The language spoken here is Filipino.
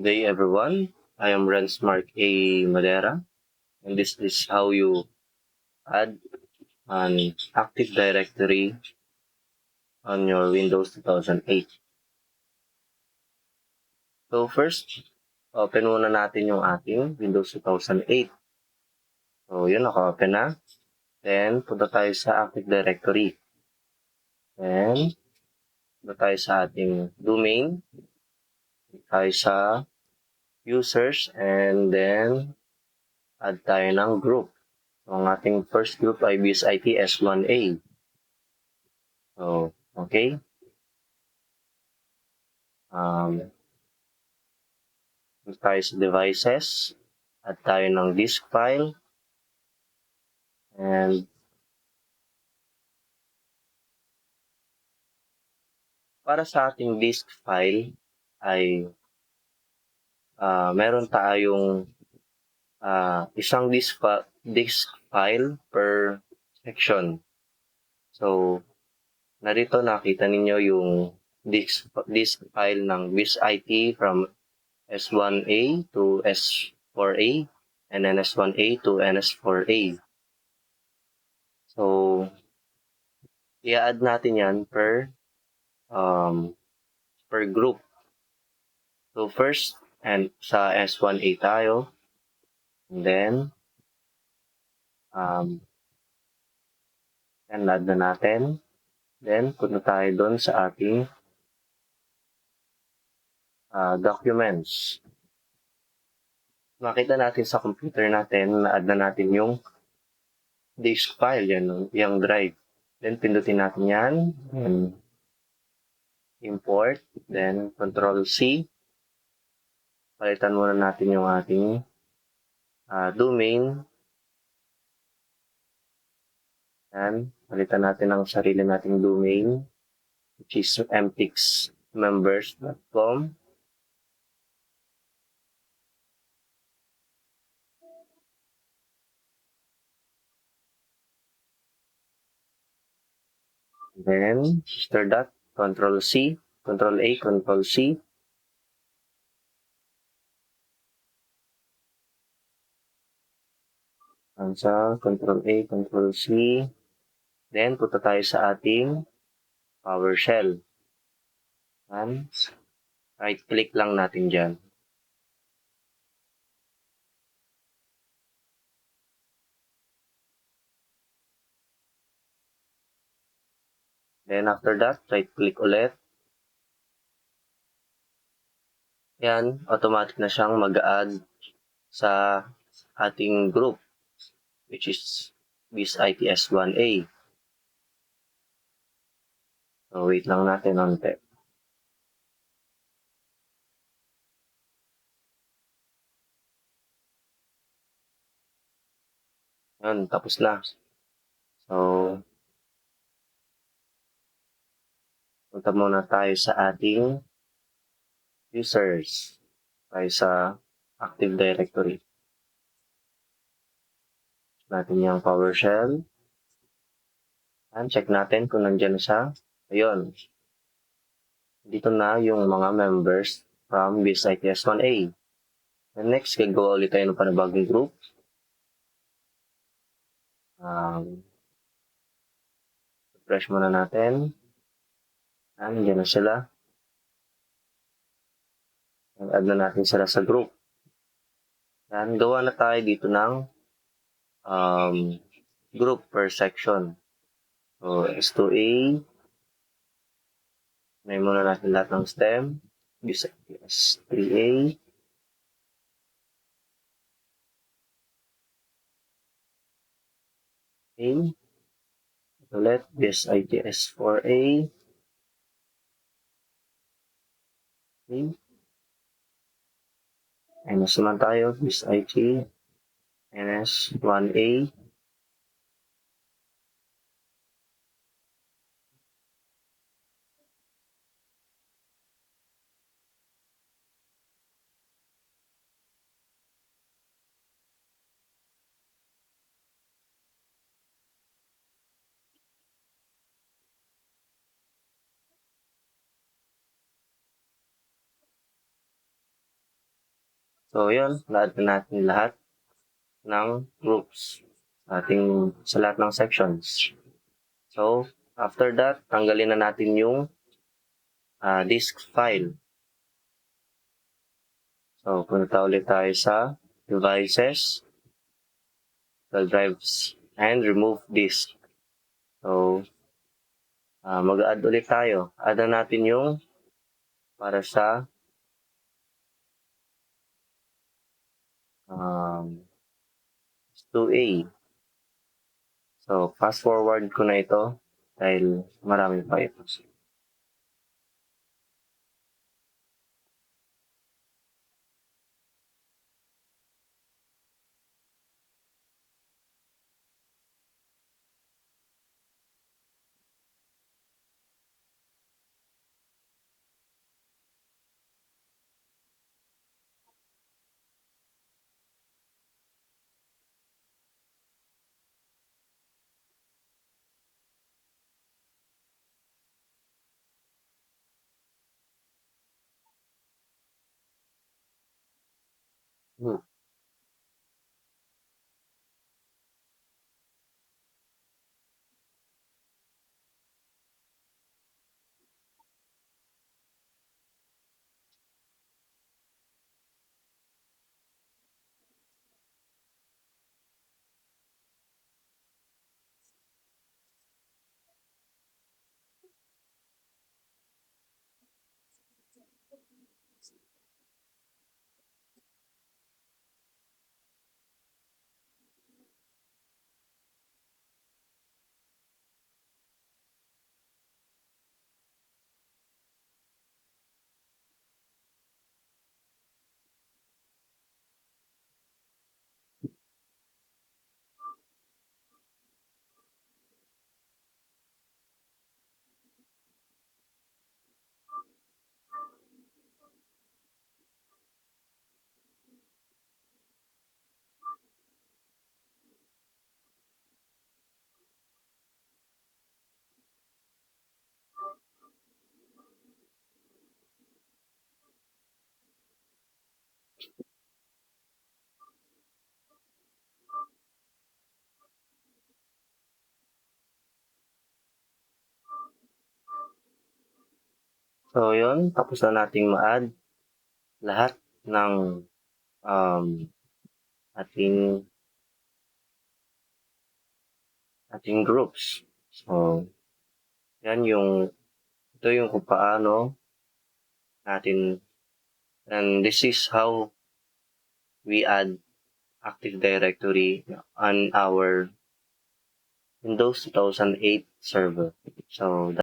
day, everyone. I am Renz Mark A. Madera, and this is how you add an Active Directory on your Windows 2008. So first, open muna natin yung ating Windows 2008. So yun, naka-open na. Then, punta tayo sa Active Directory. Then, punta tayo sa ating domain. Punta tayo sa users, and then add tayo ng group. So, ang ating first group ay BSIT S1A. So, okay. Tayo sa devices. At tayo ng disk file. And para sa ating disk file ay meron tayong isang disk file per section. So, narito nakita ninyo yung disk file ng BizIT from S1A to S4A and then S1A to NS4A. So, i-add natin yan per group. So, first, and sa S1A tayo. And then, and add na natin. Then, punta tayo doon sa ating documents. Makita natin sa computer natin na add na natin yung disk file, yung drive. Then, pindutin natin yan. And import. Then, Control-C. Palitan muna natin yung ating domain. And, palitan natin ang sarili nating domain, which is mtixmembers.com. Then, after that, Control-C, Control-A, Control-C. Sa Control-A, Control-C. Then, punta tayo sa ating PowerShell. And, right-click lang natin dyan. Then, after that, right-click ulit. Yan, automatic na siyang mag-add sa ating group, which is BizITS1A. So, wait lang natin onte. Yan, tapos na. So, punta muna tayo sa ating users. Tayo sa Active Directory. Natin yung PowerShell. And check natin kung nandiyan na siya. Ayun. Dito na yung mga members from BizITS1A. And next, gagawa ulit tayo ng panibagong group. Refresh muna natin. And nandiyan na sila. And add na natin sila sa group. And gawa na tayo dito ng group per section. So, S2A. May muna natin lahat ng stem. S3A. Okay. Ulit, BizITS4A. Okay. And naman tayo, BizIT NS1A. So, yun. Na-add na natin lahat ng groups sa lahat ng sections. So, after that, tanggalin na natin yung disk file. So, punta ulit tayo sa devices, drives, and remove disk. So, mag-add ulit tayo. Add na natin yung para sa um, 2A. So, fast forward ko na ito dahil marami pa ito. So, yun. Tapos na nating ma-add lahat ng um, ating groups. So, ito yung kung paano natin, and this is how we add Active Directory on our Windows 2008 server. So,